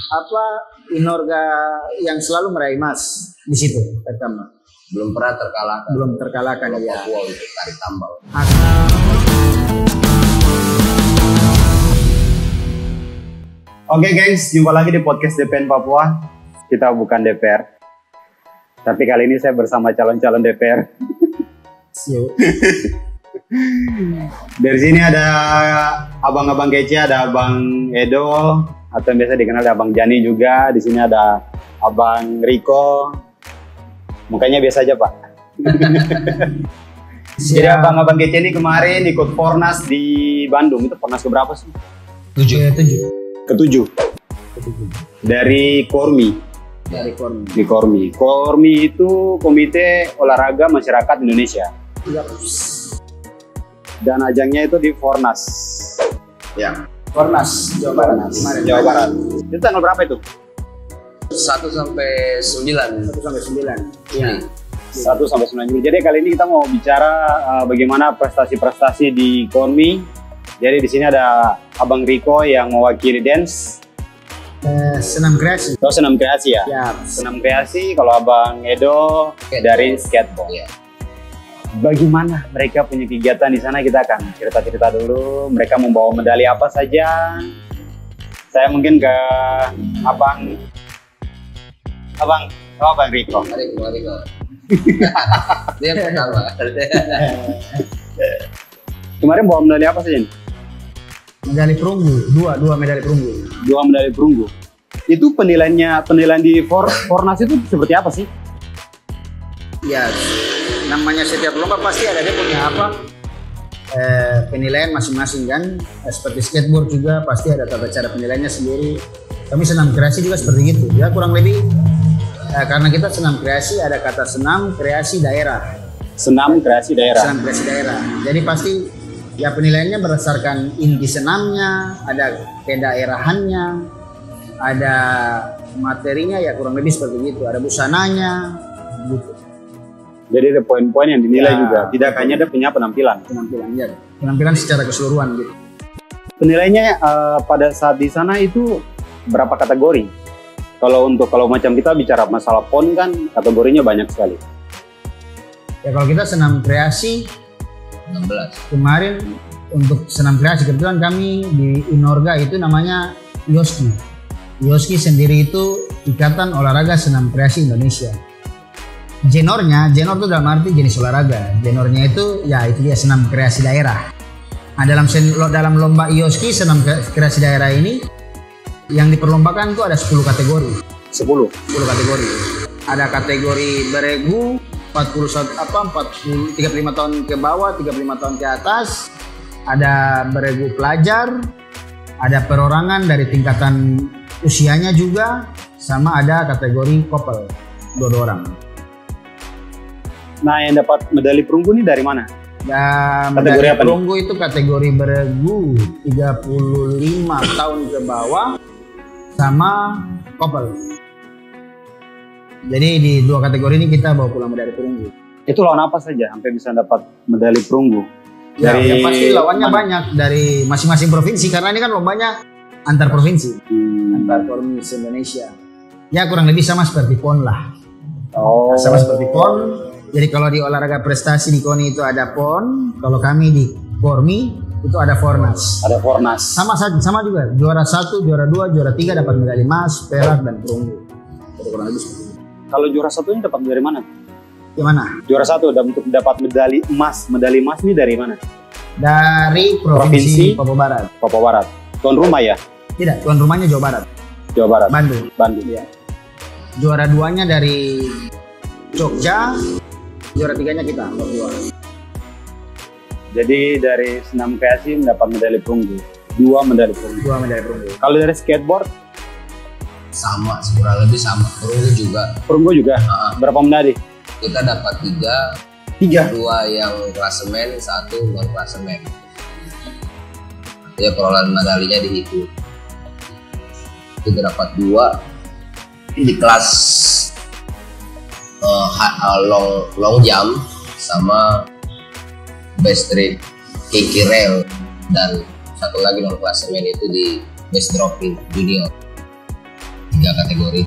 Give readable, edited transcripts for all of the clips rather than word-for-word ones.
apa Inorga yang selalu meraih emas di situ pertama. Belum pernah terkalahkan. Belum terkalahkan Kalau ya. Papua untuk tarik tambang. Oke guys, jumpa lagi di podcast DPN Papua. Kita bukan DPR, tapi kali ini saya bersama calon-calon DPR. Dari sini ada abang-abang kece, ada Abang Edo, atau yang biasa dikenal ada Abang Jani juga. Di sini ada Abang Riko. Mukanya biasa aja Pak. Jadi abang-abang kece ini kemarin ikut Fornas di Bandung. Itu Fornas keberapa sih? 7. Ketujuh. Dari Kormi. Dari Kormi. Di Kormi. Kormi itu Komite Olahraga Masyarakat Indonesia. Iya. Dan ajangnya itu di Fornas. Ya. Fornas Jawa Barat. Kemarin. Jawa Barat. Itu tanggal berapa itu? 1 sampai 9. 1 sampai 9. Iya. 1 sampai 9 Juli. Jadi kali ini kita mau bicara bagaimana prestasi-prestasi di Kormi. Jadi di sini ada Abang Riko yang mewakili dance. Senam kreasi. Oh, senam kreasi ya? Ya. Senam kreasi. Kalau Abang Edo dari skateboard. Iya. Bagaimana mereka punya kegiatan di sana, kita akan cerita-cerita dulu. Mereka membawa medali apa saja. Saya mungkin ke Abang Riko. Mari kok. Dia pertama. Kemarin bawa medali apa saja nih? Medali perunggu, dua medali perunggu. 2 medali perunggu. Itu penilaian di Fornas itu seperti apa sih? Ya, namanya setiap lomba pasti ada dia punya apa penilaian masing-masing kan. Seperti skateboard juga pasti ada tata cara penilaiannya sendiri. Kami senam kreasi juga seperti itu. Ya kurang lebih karena kita senam kreasi ada kata senam kreasi daerah. Senam kreasi daerah. Senam kreasi daerah. Jadi pasti ya penilaiannya berdasarkan inti senamnya, ada kedaerahannya, ada materinya ya kurang lebih seperti itu. Ada busananya, gitu. Jadi ada poin-poin yang dinilai Ya. juga. Tidak hanya ada punya penampilan. Penampilan secara keseluruhan gitu. Penilainya pada saat di sana itu berapa kategori? Kalau macam kita bicara masalah PON kan kategorinya banyak sekali. Ya kalau kita senam kreasi 16. kemarin untuk senam kreasi kebetulan kami di Inorga itu namanya IOSKI. IOSKI sendiri itu Ikatan Olahraga Senam Kreasi Indonesia. Jenor itu dalam arti jenis olahraga. Jenornya itu ya itu dia senam kreasi daerah. Nah, dalam lomba IOSKI senam kreasi daerah ini yang diperlombakan itu ada 10 kategori. 10 kategori. Ada kategori beregu 35 tahun ke bawah, 35 tahun ke atas. Ada beregu pelajar, ada perorangan dari tingkatan usianya juga, sama ada kategori couple, 2 orang. Nah, yang dapat medali perunggu ini dari mana? Dan Kategori medali apa nih? perunggu itu kategori beregu 35 tahun ke bawah sama couple. Jadi di 2 kategori ini kita bawa pulang medali perunggu. Itu lawan apa saja sampai bisa dapat medali perunggu? Ya, yang pasti lawannya banyak dari masing-masing provinsi karena ini kan lombanya antar provinsi, antar provinsi Indonesia. Ya kurang lebih sama seperti PON lah. Oh. Sama seperti PON. Jadi kalau di olahraga prestasi di KONI itu ada PON, kalau kami di Kormi itu ada Fornas. Ada Fornas. Sama juga. Juara 1, juara 2, juara 3 dapat medali emas, perak dan perunggu. Jadi kurang lebih seperti itu. Kalau juara 1 ini dapat dari mana? Gimana? Juara 1 untuk dapat medali emas. Medali emas ini dari mana? Dari Provinsi Papua Barat. Papua Barat. Tuan rumah ya? Tidak, tuan rumahnya Jawa Barat. Jawa Barat. Bandung. Ya. Juara 2-nya dari Jogja, juara 3-nya kita berdua. Jadi dari senam kreasi mendapat medali perunggu. 2 medali perunggu. 2 medali perunggu. Kalau dari skateboard? Sama, kurang lebih sama. Perunggu juga. Perunggu juga? Berapa medali? Kita dapat 3. 2 yang klasemen, 1 non klasemen. Ya perolehan medalinya dihitung. Kita dapat 2 di kelas long jump sama backstreet, kiki rail, dan satu lagi non klasemen itu di base dropping junior. 3 kategori.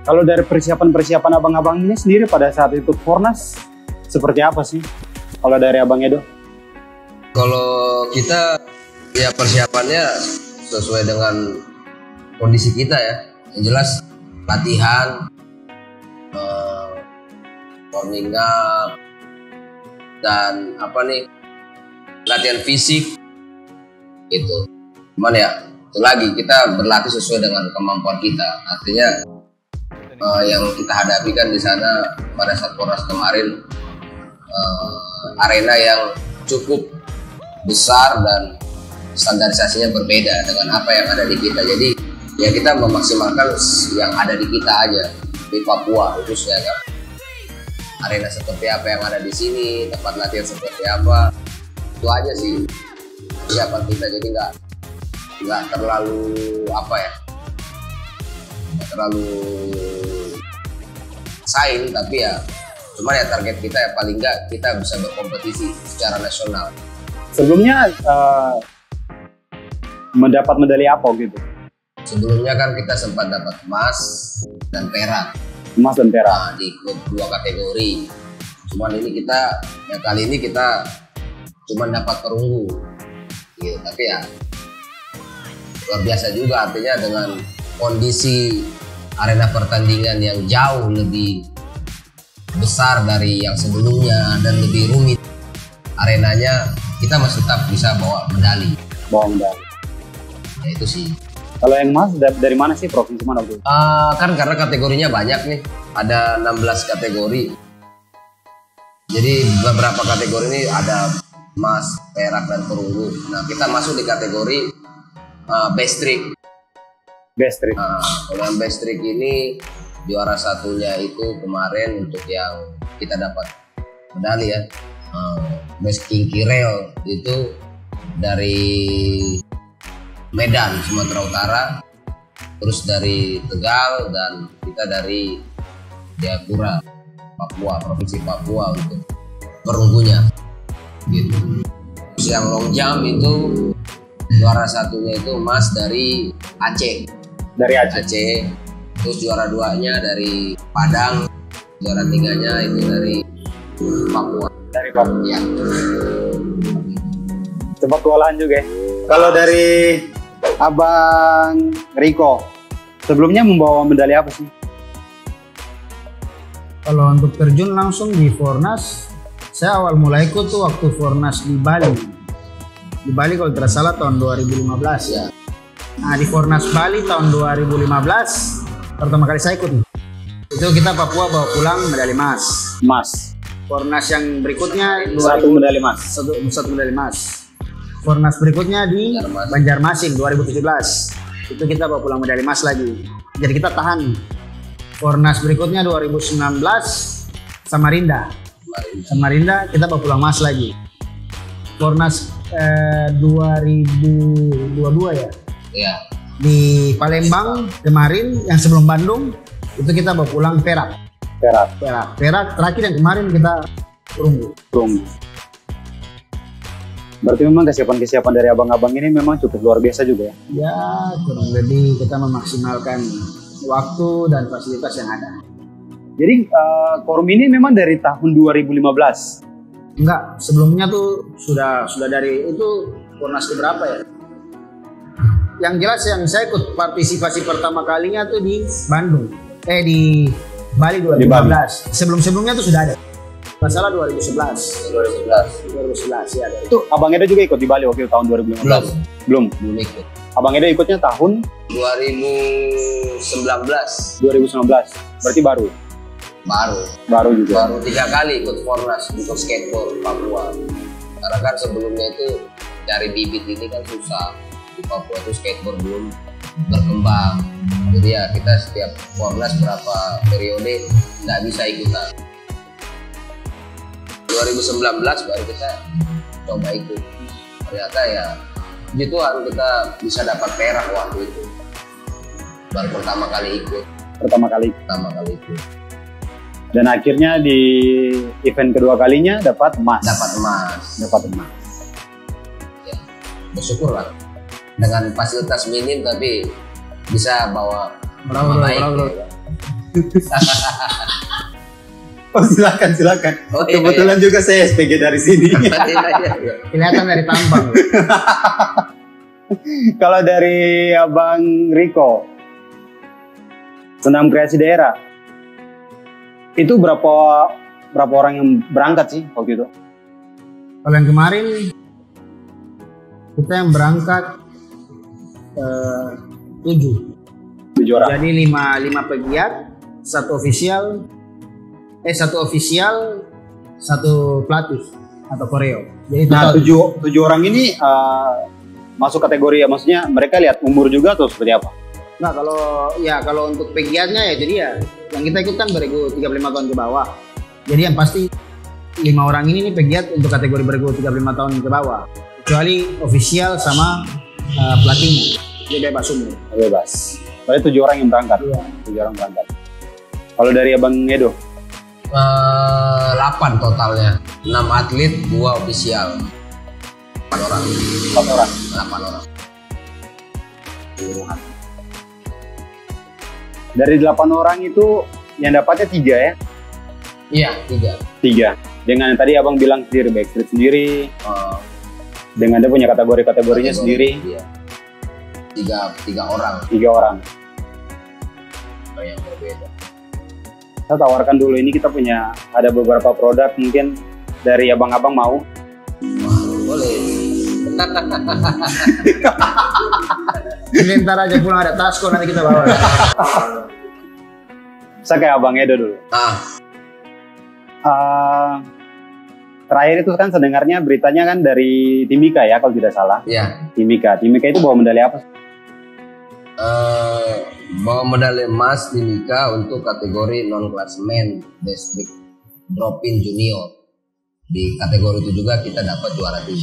Kalau dari persiapan abang-abang ini sendiri pada saat ikut Fornas seperti apa sih? Kalau dari Abang Edo? Kalau kita ya persiapannya sesuai dengan kondisi kita ya. Yang jelas latihan, warming up, dan latihan fisik gitu. Cuman ya itu lagi kita berlatih sesuai dengan kemampuan kita. Artinya yang kita hadapi kan di sana pada saat Fornas kemarin arena yang cukup besar dan standarisasinya berbeda dengan apa yang ada di kita. Jadi ya kita memaksimalkan yang ada di kita aja, di Papua khususnya kan. Arena seperti apa yang ada di sini, tempat latihan seperti apa, itu aja sih persiapan kita. Jadi nggak terlalu nggak terlalu saing, tapi ya cuman ya target kita ya paling nggak kita bisa berkompetisi secara nasional. Sebelumnya mendapat medali apa gitu? Sebelumnya kan kita sempat dapat emas dan perak. Emas dan perak. Nah, di klub 2 kategori. Cuman kali ini kita cuman dapat perunggu. Gitu. Tapi ya luar biasa juga, artinya dengan kondisi arena pertandingan yang jauh lebih besar dari yang sebelumnya dan lebih rumit arenanya, kita masih tetap bisa bawa medali. Ya itu sih. Kalau yang emas dari mana sih, provinsi mana Bu? Kan karena kategorinya banyak nih, ada 16 kategori. Jadi beberapa kategori ini ada emas, perak, dan perunggu. Nah kita masuk di kategori best trick. Kalau yang best trick ini juara satunya itu kemarin untuk yang kita dapat medali ya, best kinky rail itu dari Medan, Sumatera Utara, terus dari Tegal, dan kita dari Jayapura, Papua, provinsi Papua untuk perunggunya gitu. Terus yang long jump itu juara satunya itu emas dari Aceh. Terus juara 2-nya dari Padang, juara 3-nya itu dari Papua. Ya. Cepat kewalahan juga ya. Kalau dari Abang Riko, sebelumnya membawa medali apa sih? Kalau untuk terjun langsung di Fornas, saya awal mulai ikut tuh waktu Fornas di Bali. Di Bali kalau tidak salah tahun 2015 ya. Nah di Fornas Bali tahun 2015 pertama kali saya ikut nih. Itu kita Papua bawa pulang medali emas. Fornas yang berikutnya satu medali emas. Fornas berikutnya di Banjarmasin 2017. Itu kita bawa pulang medali emas lagi. Jadi kita tahan. Fornas berikutnya 2019 Samarinda kita bawa pulang emas lagi. Fornas 2022 ya. Iya. Di Palembang kemarin yang sebelum Bandung itu kita bawa pulang perak. Terakhir yang kemarin kita perunggu. Berarti memang kesiapan dari abang-abang ini memang cukup luar biasa juga ya? Ya, kurang lebih kita memaksimalkan waktu dan fasilitas yang ada. Jadi Kormi ini memang dari tahun 2015? Enggak, sebelumnya tuh sudah dari itu Fornas keberapa ya? Yang jelas yang saya ikut partisipasi pertama kalinya tuh di Bandung. Di Bali 2015. Sebelum-sebelumnya tuh sudah ada. Masalah 2011 ya. Itu Abang Edo juga ikut di Bali waktu tahun 2015? Belum ikut. Abang Edo ikutnya tahun 2019. Berarti baru juga. Baru 3 kali ikut Fornas untuk skateboard Papua. Karena kan sebelumnya itu dari bibit ini kan susah. Di Papua itu skateboard belum berkembang. Jadi ya kita setiap Fornas berapa periode nggak bisa ikutan. 2019 baru kita coba ikut. Ternyata ya puji Tuhan kita bisa dapat perak waktu itu. Baru pertama kali ikut. Dan akhirnya di event kedua kalinya dapat emas. Ya, bersyukur lah. Dengan fasilitas minim tapi bisa bawa Bro. Oh silakan. Oh, iya, Kebetulan juga saya SPG dari sini. Kelihatan dari tampang. Kalau dari Abang Riko, senam kreasi daerah, itu berapa orang yang berangkat sih waktu itu? Kalau yang kemarin kita yang berangkat 7 orang. Jadi 5 pegiat, satu ofisial, satu pelatih atau koreo. Jadi Nah, total 7 orang ini masuk kategori ya, maksudnya mereka lihat umur juga atau seperti apa? Nah, kalau untuk pegiatnya ya jadi ya yang kita ikut kan beregu 35 tahun ke bawah. Jadi yang pasti 5 orang ini nih pegiat untuk kategori beregu 35 tahun ke bawah. Kecuali ofisial sama pelatihnya. Dia bebas umur. Bebas. Berarti 7 orang yang berangkat. Iya. 7 orang berangkat. Kalau dari Abang Edo? 8 totalnya, 6 atlet, 2 ofisial, 8 orang. 8 orang. Dari 8 orang itu yang dapatnya 3 ya? Iya, 3. 3. Dengan yang tadi Abang bilang sendiri, backstreet sendiri, dengan dia punya kategorinya sendiri. Iya. 3 orang. 3 orang. Yang berbeda. Saya tawarkan dulu, ini kita punya ada beberapa produk mungkin dari abang-abang mau. Boleh. Ini ntar aja pulang ada tasko nanti kita bawa. Saya kayak Abang Edo dulu. Terakhir itu kan sedengarnya beritanya kan dari Timika ya kalau tidak salah. Iya. Timika itu bawa medali apa? Bawa medali emas Timika untuk kategori non klasemen district drop-in junior. Di kategori itu juga kita dapat juara 3.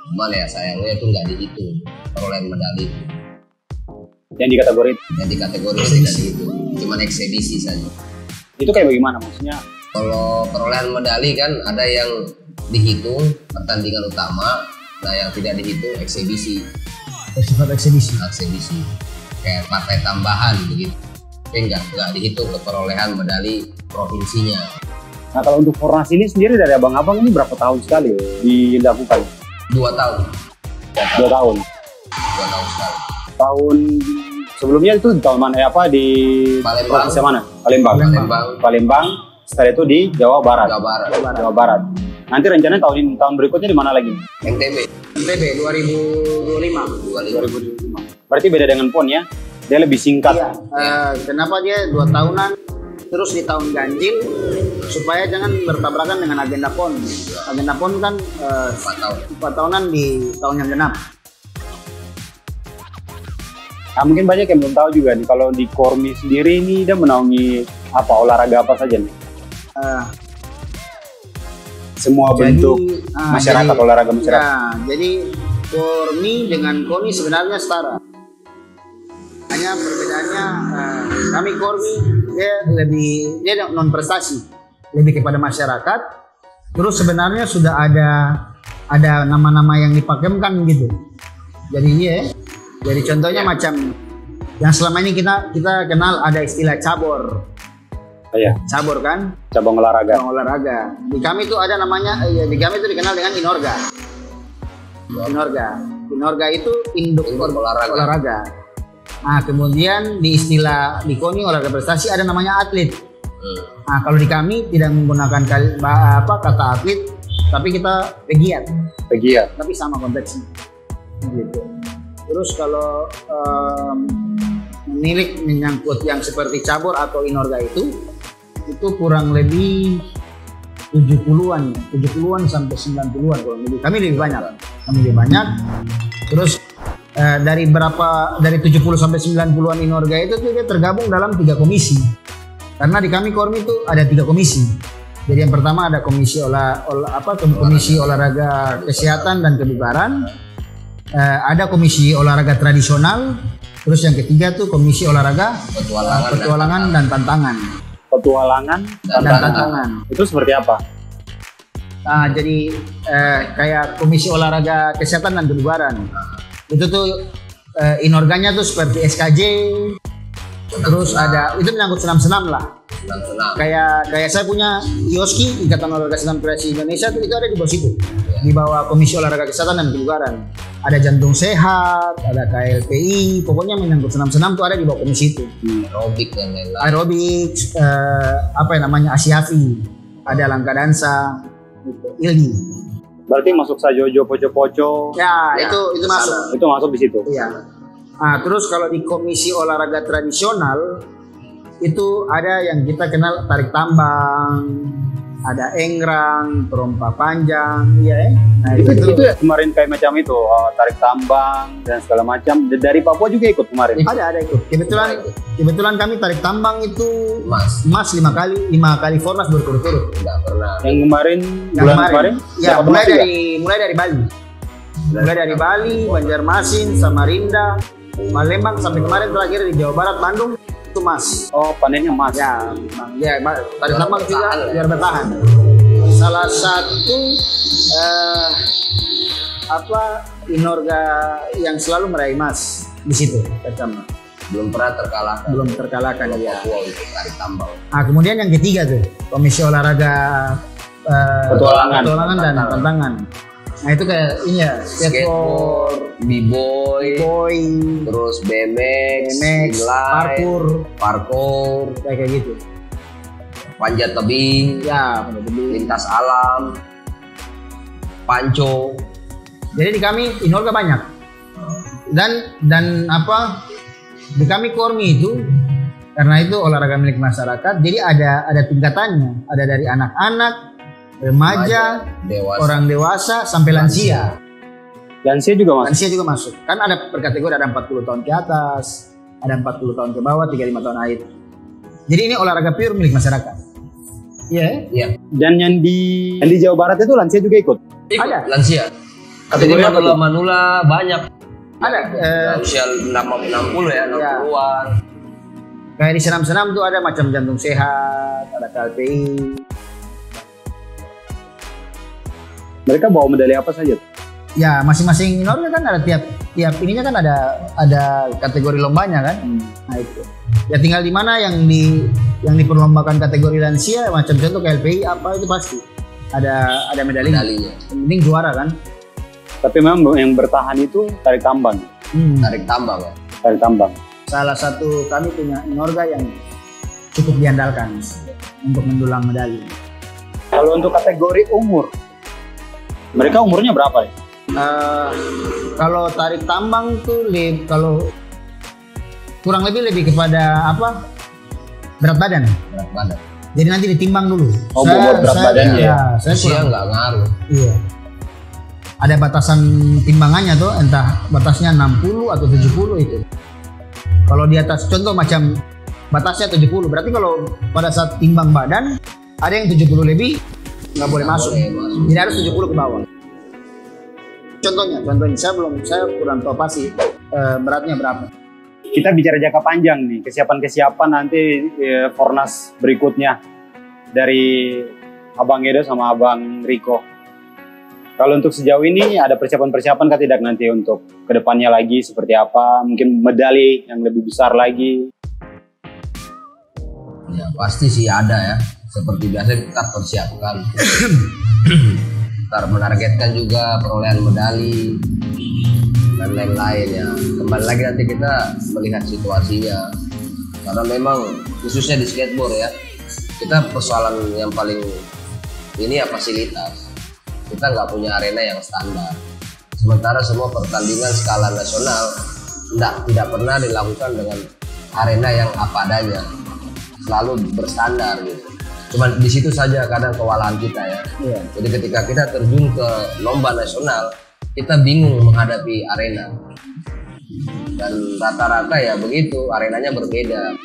Cuman ya sayangnya itu nggak dihitung perolehan medali. Yang di kategori itu? Yang di kategori itu tidak dihitung, cuman eksebisi saja. Itu kayak bagaimana maksudnya? Kalau perolehan medali kan ada yang dihitung pertandingan utama, nah yang tidak dihitung eksebisi. Bersifat eksebisi. Kayak partai tambahan begitu. Tapi nggak dihitung ke perolehan medali provinsinya. Nah kalau untuk Fornas ini sendiri dari abang-abang ini berapa tahun sekali dilakukan? 2 tahun. 2 tahun. 2 tahun sekali. Tahun sebelumnya itu di tahun mana? Di Palembang. provinsi mana? Palembang. Setelah itu di Jawa Barat. Jawa Barat. Nanti rencananya tahun berikutnya di mana lagi? NTB 2025. Berarti beda dengan PON ya? Dia lebih singkat. Iya. Kenapa dia 2 tahunan terus di tahun ganjil supaya jangan bertabrakan dengan agenda PON. Agenda PON kan 4 tahunan di tahun yang genap. Nah, mungkin banyak yang belum tahu juga nih kalau di Kormi sendiri ini dia menaungi olahraga apa saja nih? Semua bentuk masyarakat, olahraga masyarakat. Ya, jadi Kormi dengan KONI sebenarnya setara. Hanya perbedaannya kami Kormi dia non prestasi, lebih kepada masyarakat. Terus sebenarnya sudah ada nama-nama yang dipakemkan gitu. Jadi jadi contohnya macam yang selama ini kita kenal ada istilah cabur. Iya. Cabur kan? Cabang olahraga. Di kami itu ada namanya, di kami itu dikenal dengan Inorga. Inorga itu induk olahraga. Nah, kemudian di istilah di KONI olahraga prestasi ada namanya atlet. Nah, kalau di kami tidak menggunakan kata atlet, tapi kita pegiat. Tapi sama konteksnya. Gitu. Terus kalau menyangkut yang seperti cabur atau Inorga itu kurang lebih 70-an sampai 90-an kurang lebih. Kami lebih banyak. Terus dari 70 sampai 90-an Inorga itu tuh dia tergabung dalam 3 komisi. Karena di kami Kormi itu ada 3 komisi. Jadi yang pertama ada komisi komisi olahraga kesehatan dan kebugaran. Ada komisi olahraga tradisional. Terus yang ketiga tuh komisi olahraga petualangan dan tantangan. Petualangan dan tantangan. Itu seperti apa? Jadi kayak komisi olahraga kesehatan dan kebugaran. Itu tuh inorganya tuh seperti SKJ, terus ada itu menyangkut senam-senam lah. Senam-senam. Kayak saya punya IOSKI, Ikatan Olahraga Senam Kreasi Indonesia, itu ada di bawah situ, di bawah Komisi Olahraga Kesehatan dan Kebugaran. Ada jantung sehat, ada KLPI, pokoknya menyangkut senam-senam tuh ada di bawah komisi itu. Aerobik dan lain-lain. Aerobik, apa yang namanya Asiafi, ada langkah dansa, gitu. Ilmi. Berarti masuk Sajojo, Poco-Poco. Ya, Ya, itu masuk. Itu masuk di situ. Iya. Nah, terus kalau di komisi olahraga tradisional itu ada yang kita kenal tarik tambang, ada enggrang, terompa panjang, iya. Nah, Itu ya kemarin kayak macam itu, tarik tambang dan segala macam. Dari Papua juga ikut kemarin. ada ikut. Kebetulan kami tarik tambang itu Mas, 5 kali Fornas berturut-turut. nggak pernah. Yang kemarin Yang bulan kemarin? Ya, dapat mulai emas juga? dari Bali. Mulai dari Bali, Banjarmasin, Samarinda, Palembang sampai kemarin terakhir di Jawa Barat, Bandung itu Mas. Oh, panennya emas. Ya, tarik tambang juga biar bertahan. Salah satu inorga yang selalu meraih emas di situ pertama. Belum pernah terkalahkan. Belum terkalahkan ya. Papua untuk tarik tambang. Nah, kemudian yang ketiga tuh Komisi Olahraga Petualangan dan Tantangan. Nah, itu kayak ini ya, Skateboard, b-boy, boy, terus BMX, inline, parkour, kayak gitu. panjat tebing, Ya, lintas alam, panco. jadi di kami inorga banyak. Dan apa di kami Kormi itu karena itu olahraga milik masyarakat, jadi ada tingkatannya, ada dari anak-anak, remaja, dewasa, orang dewasa sampai lansia. Lansia juga masuk. Lansia juga masuk. Kan ada per kategori, ada 40 tahun ke atas, ada 40 tahun ke bawah, 35 tahun akhir. Jadi ini olahraga pure milik masyarakat. Iya. Iya. Dan yang di Jawa Barat itu lansia juga ikut. Ada. Lansia. Kategori Jadi apa tuh? manula banyak. Ada. Usia 60 ya, 60-an. Kayak di senam-senam tuh ada macam jantung sehat, ada KLPI. Mereka bawa medali apa saja? Ya, masing-masing inorga kan ada tiap ininya kan ada kategori lombanya kan. Nah itu. Ya tinggal di mana yang diperlombakan kategori lansia, macam contoh KLPI apa itu pasti ada medalinya. Yang penting juara kan. Tapi memang yang bertahan itu tarik tambang. Tarik tambang ya. Tarik tambang. Salah satu kami punya inorga yang cukup diandalkan untuk mendulang medali. Kalau untuk kategori umur, mereka umurnya berapa ya? Kalau tarik tambang tuh kalau kurang lebih kepada apa, berat badan. Berat badan. Jadi nanti ditimbang dulu. Oh, buat berat badannya ya? Saya Usia kurang. nggak ngaruh. Iya. Ada batasan timbangannya tuh, entah batasnya 60 atau 70 itu. Kalau di atas, contoh macam batasnya 70, berarti kalau pada saat timbang badan ada yang 70 lebih nggak boleh masuk. Jadi harus 70 ke bawah. Contohnya saya kurang tahu pasti beratnya berapa. Kita bicara jangka panjang nih, kesiapan nanti Fornas berikutnya dari Abang Edo sama Abang Riko. Kalau untuk sejauh ini ada persiapan-persiapan kah tidak nanti untuk kedepannya lagi seperti apa? Mungkin medali yang lebih besar lagi? Ya pasti sih ada ya. Seperti biasa kita persiapkan. Kita menargetkan juga perolehan medali dan lain-lain ya. Kembali lagi nanti kita melihat situasinya. Karena memang khususnya di skateboard ya, kita persoalan yang paling ini ya fasilitas. Kita nggak punya arena yang standar. Sementara semua pertandingan skala nasional tidak pernah dilakukan dengan arena yang apa adanya, selalu berstandar gitu. Cuman di situ saja kadang kewalahan kita ya. Iya. Jadi ketika kita terjun ke lomba nasional, kita bingung menghadapi arena. Dan rata-rata ya begitu, arenanya berbeda.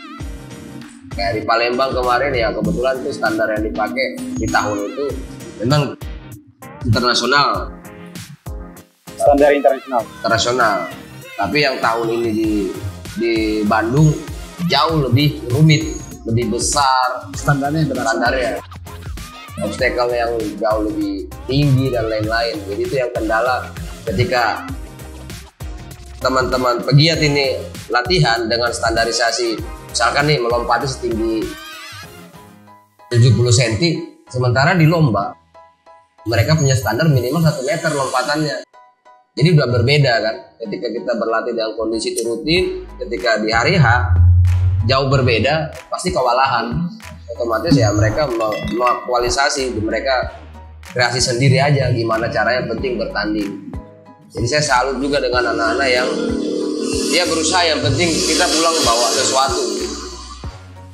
Kayak di Palembang kemarin ya kebetulan tuh standar yang dipakai di tahun itu memang internasional. Standar internasional. Tapi yang tahun ini di Bandung jauh lebih rumit, lebih besar Standarnya obstacle yang jauh lebih tinggi dan lain-lain. Jadi itu yang kendala ketika teman-teman pegiat ini latihan dengan standarisasi, misalkan nih melompati setinggi 70 cm, sementara di lomba mereka punya standar minimal 1 meter lompatannya. Jadi udah berbeda kan, ketika kita berlatih dalam kondisi rutin, ketika di hari H jauh berbeda, pasti kewalahan. Otomatis ya mereka mengaktualisasi, mereka kreasi sendiri aja gimana caranya, penting bertanding. Jadi saya salut juga dengan anak-anak yang dia berusaha, yang penting kita pulang bawa sesuatu,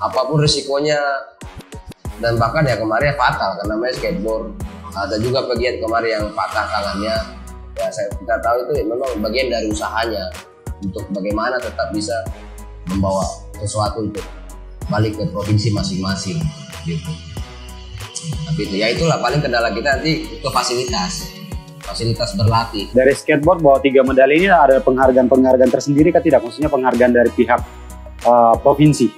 apapun risikonya. Dan bahkan ya kemarin fatal karena namanya skateboard. Ada juga pegiat kemarin yang patah tangannya. Ya kita tahu itu memang bagian dari usahanya untuk bagaimana tetap bisa membawa sesuatu untuk balik ke provinsi masing-masing gitu. Tapi itu ya itulah paling kendala kita nanti ke fasilitas berlatih. Dari skateboard bawa 3 medali ini ada penghargaan tersendiri kan tidak? Maksudnya penghargaan dari pihak provinsi?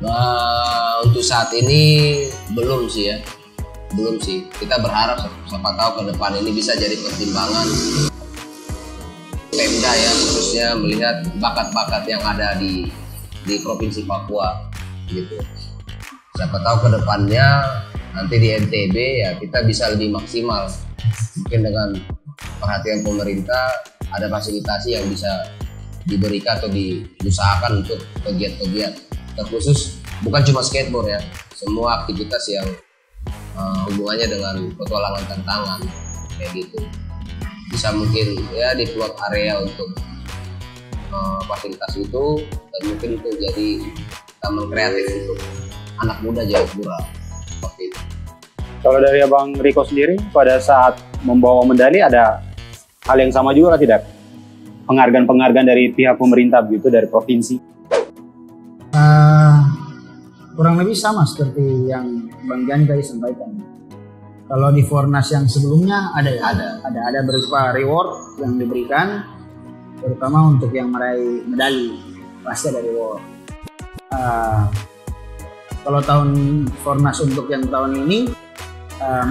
Nah, untuk saat ini belum sih ya. Belum sih. Kita berharap siapa tahu ke depan ini bisa jadi pertimbangan Pemda ya, khususnya melihat bakat-bakat yang ada di Provinsi Papua gitu. Siapa tahu ke depannya nanti di NTB ya kita bisa lebih maksimal. Mungkin dengan perhatian pemerintah ada fasilitasi yang bisa diberikan atau diusahakan untuk pegiat-pegiat terkhusus, bukan cuma skateboard ya, semua aktivitas yang hubungannya dengan petualangan tantangan kayak gitu. Bisa mungkin ya di plot area untuk fasilitas itu, dan mungkin itu jadi taman kreatif untuk anak muda Jayapura seperti itu. Kalau dari Abang Riko sendiri, pada saat membawa medali ada hal yang sama juga tidak? Penghargaan dari pihak pemerintah begitu, dari provinsi? Kurang lebih sama seperti yang Bang Jani tadi sampaikan. Kalau di Fornas yang sebelumnya ada berupa reward yang diberikan, terutama untuk yang meraih medali pasti ada reward. Kalau tahun Fornas untuk yang tahun ini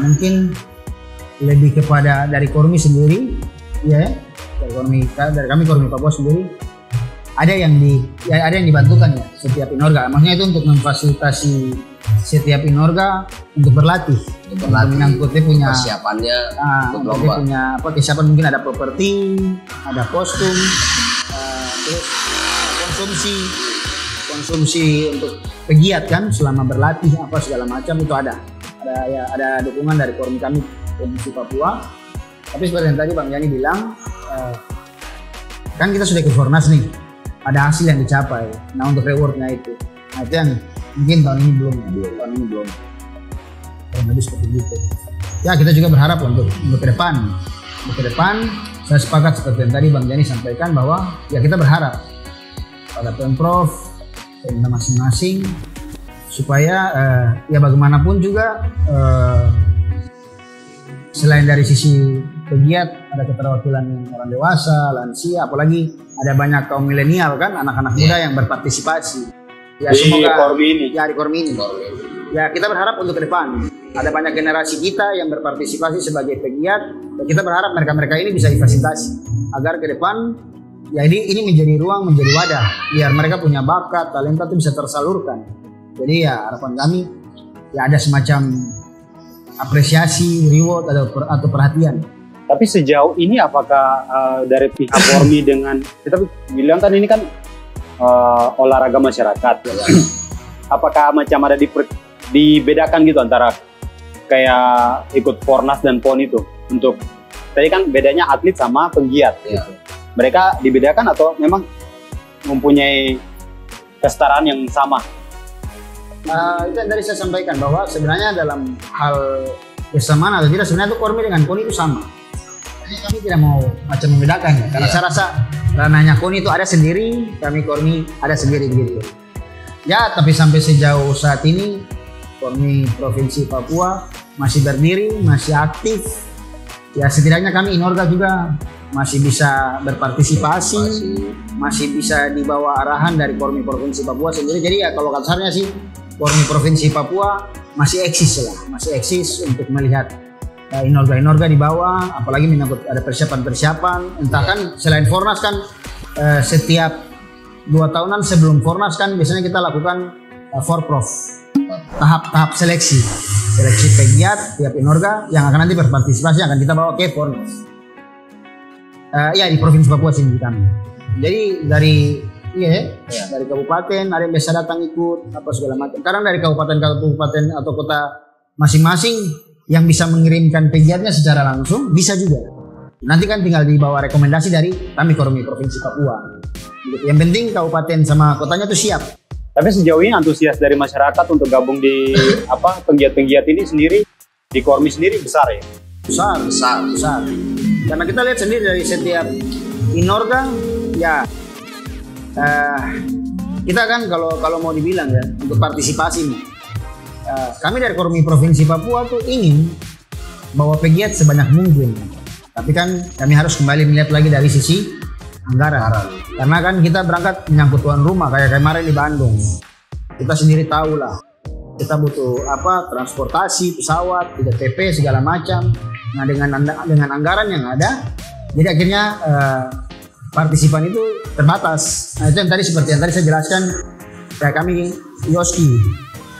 mungkin lebih kepada dari Kormi sendiri, ya, dari kami Kormi Papua sendiri ada yang dibantukan ya setiap inorga. Maksudnya itu untuk memfasilitasi setiap inorga untuk berlatih. Menyangkutnya punya persiapannya untuk lomba. Punya kesiapan, mungkin ada properti, ada kostum, terus konsumsi untuk pegiat kan selama berlatih apa segala macam itu ada dukungan dari Kormi kami Provinsi Papua. Tapi seperti yang tadi Bang Yani bilang, kan kita sudah ke Fornas nih, ada hasil yang dicapai. Nah untuk rewardnya itu yang mungkin tahun ini belum. Lebih seperti itu. Ya kita juga berharap untuk ke depan. Saya sepakat seperti yang tadi Bang Yani sampaikan bahwa ya kita berharap pada Pemprov, Pemda masing-masing supaya ya bagaimanapun juga selain dari sisi pegiat ada keterwakilan orang dewasa, lansia, apalagi ada banyak kaum milenial kan, anak-anak muda yang berpartisipasi. Ya semoga di Kormi ini. Ya kita berharap untuk ke depan ada banyak generasi kita yang berpartisipasi sebagai pegiat. Dan kita berharap mereka ini bisa difasilitasi agar ke depan ya ini menjadi ruang, menjadi wadah biar mereka punya bakat, talenta itu bisa tersalurkan. Jadi ya harapan kami ya ada semacam apresiasi, reward atau perhatian. Tapi sejauh ini apakah dari pihak Kormi dengan kita bilang kan ini kan olahraga masyarakat, ya. Apakah macam ada dibedakan gitu antara kayak ikut Fornas dan PON itu? Untuk tadi kan bedanya atlet sama penggiat, gitu. Mereka dibedakan atau memang mempunyai kesetaraan yang sama? Itu yang tadi saya sampaikan bahwa sebenarnya dalam hal kesamaan atau tidak, sebenarnya itu Kormi dengan PON itu sama. Kami tidak mau macam membedakan ya, karena saya rasa ranahnya PON itu ada sendiri, kami Kormi ada sendiri begitu. Ya, tapi sampai sejauh saat ini Kormi Provinsi Papua masih berdiri, masih aktif. Ya setidaknya kami Inorga juga masih bisa berpartisipasi, masih bisa dibawa arahan dari Kormi Provinsi Papua sendiri. Jadi ya kalau kasarnya sih Kormi Provinsi Papua masih eksis lah, masih eksis untuk melihat Inorga di bawah, apalagi menyangkut ada persiapan-persiapan. Entah kan selain Fornas kan setiap 2 tahunan sebelum Fornas kan biasanya kita lakukan Forprof, tahap seleksi pegiat tiap Inorga yang akan nanti berpartisipasi akan kita bawa ke Fornas. Ya di Provinsi Papua sini kami. Jadi dari dari kabupaten ada yang biasa datang ikut apa segala macam. Kadang dari kabupaten atau kota masing-masing yang bisa mengirimkan pegiatnya secara langsung bisa juga. Nanti kan tinggal dibawa rekomendasi dari kami Kormi Provinsi Papua. Yang penting kabupaten sama kotanya tuh siap. Tapi sejauh ini antusias dari masyarakat untuk gabung di penggiat-penggiat ini sendiri di Kormi sendiri besar ya? Besar. Karena kita lihat sendiri dari setiap Inorga ya kita kan kalau mau dibilang ya untuk partisipasi nih kami dari Kormi Provinsi Papua tuh ingin bawa pegiat sebanyak mungkin. Tapi kan kami harus kembali melihat lagi dari sisi anggaran. Karena kan kita berangkat menyangkut tuan rumah kayak kemarin di Bandung. Kita sendiri tahu lah. Kita butuh transportasi, pesawat, TP segala macam. Nah dengan anggaran yang ada, jadi akhirnya partisipan itu terbatas. Nah itu yang tadi seperti yang tadi saya jelaskan, kayak kami Yoski,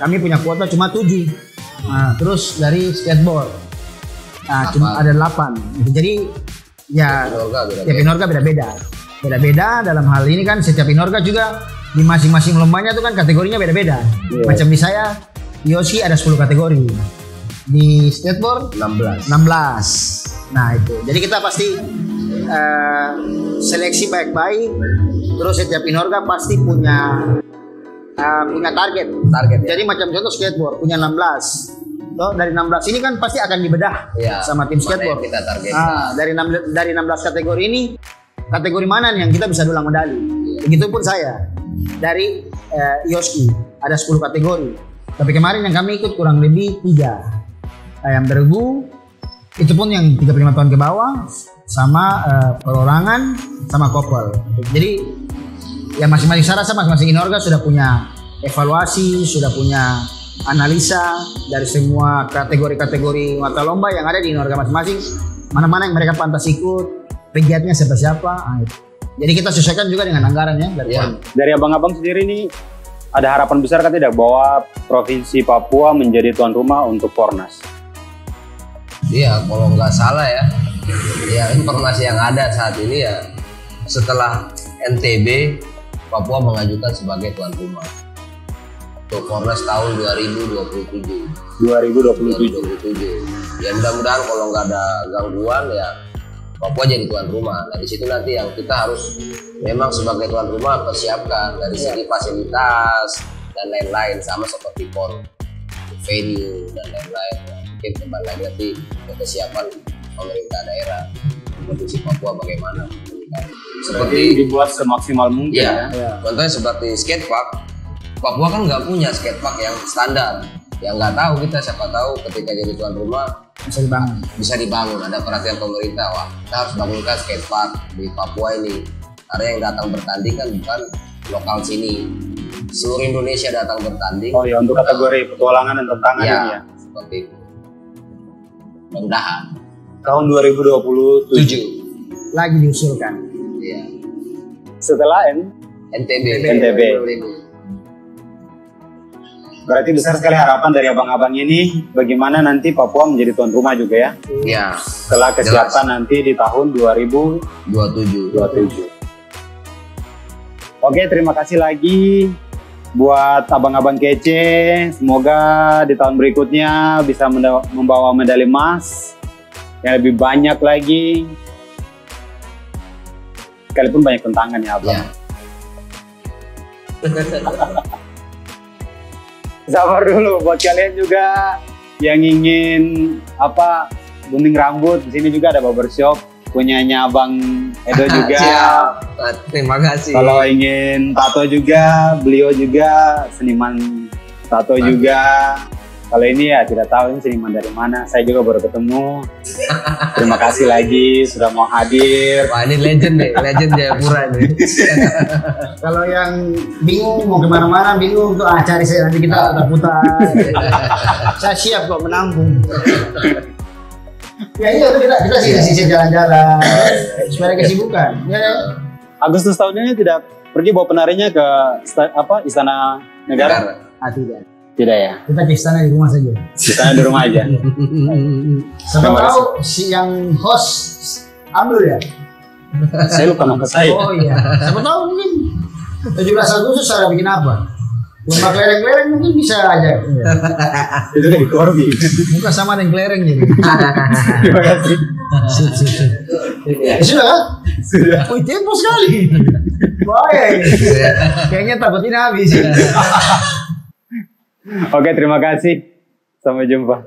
kami punya kuota cuma 7. Nah, terus dari skateboard, nah cuma ada 8. Jadi ya tiap Inorga beda-beda. Dalam hal ini kan setiap Inorga juga di masing-masing lombanya itu kan kategorinya beda-beda. Macam di saya Yoski ada 10 kategori. Di skateboard 16. Nah itu. Jadi kita pasti seleksi baik-baik. Terus setiap Inorga pasti punya target. Ya? Jadi macam contoh skateboard punya 16. Toh dari 16 ini kan pasti akan dibedah sama tim skateboard. Kita dari 16 kategori ini kategori mana nih yang kita bisa dulang medali. Begitupun saya dari Yoski ada 10 kategori. Tapi kemarin yang kami ikut kurang lebih 3. Yang bergu itu pun yang 35 tahun ke bawah sama perorangan sama kopel. Jadi ya masing-masing saya rasa masing-masing Inorga sudah punya evaluasi, sudah punya analisa dari semua kategori-kategori mata lomba yang ada di Inorga masing-masing, mana-mana yang mereka pantas ikut, pegiatnya siapa-siapa. Nah, jadi kita sesuaikan juga dengan anggarannya dari abang-abang sendiri nih ada harapan besar kan tidak bahwa Provinsi Papua menjadi tuan rumah untuk Fornas? Iya, kalau nggak salah ya informasi yang ada saat ini ya setelah NTB Papua mengajukan sebagai tuan rumah untuk Fornas tahun 2027. Ya mudah-mudahan kalau nggak ada gangguan ya Papua jadi tuan rumah. Nah di situ nanti yang kita harus memang sebagai tuan rumah persiapkan dari segi fasilitas dan lain-lain sama seperti PON, venue dan lain-lain. Mungkin kembali lagi nanti kesiapan pemerintah daerah Provinsi Papua bagaimana. Seperti dibuat semaksimal mungkin ya. Contohnya seperti skatepark, Papua kan nggak punya skatepark yang standar. Yang nggak tahu kita siapa tahu ketika jadi tuan rumah bisa dibangun. Ada perhatian pemerintah, wah kita harus bangunkan skatepark di Papua ini. Karena yang datang bertanding kan bukan lokal sini, seluruh Indonesia datang bertanding. Oh ya, untuk kategori petualangan dan tantangan ini ya. Seperti itu. Mudah-mudahan tahun 2027 lagi diusulkan. Iya. Setelah NTB. Berarti besar sekali harapan dari abang-abang ini bagaimana nanti Papua menjadi tuan rumah juga ya. Iya. Setelah kesiapan nanti di tahun 2027. Oke, terima kasih lagi buat abang-abang kece. Semoga di tahun berikutnya bisa membawa medali emas yang lebih banyak lagi. Sekalipun banyak tantangan ya abang. Sabar dulu buat kalian juga yang ingin gunting rambut, di sini juga ada barbershop punyanya Abang Edo juga. Siap. Terima kasih. Kalau ingin tato juga, beliau juga seniman tato juga. Kalau ini ya tidak tahu ini seniman dari mana. Saya juga baru ketemu. Terima kasih lagi sudah mau hadir. Wah ini legend nih, legend Jayapura nih. Kalau yang bingung mau kemana-mana, bingung tuh cari saya nanti kita putar-putar. Saya siap kok menampung. Ya iya kita sih jalan-jalan supaya kesibukan. Ya Agustus tahun ini tidak pergi bawa penarinya ke Istana Negara? Ah, tidak. Tidak ya? Kita ke istana di rumah saja. Istana di rumah aja. Siapa tahu si yang host ambil ya? Saya lupa nama saya. Oh iya. Siapa tahu mungkin 17 Agustus ada bikin apa? Rumah kelereng-kelereng mungkin bisa aja. Itu dari Corby. Muka sama dengan kelereng jadi. Terima kasih. Sudah kan? Sudah. Wih, tempo sekali. Baik. Kayaknya takut ini habis. Oke, terima kasih. Sampai jumpa.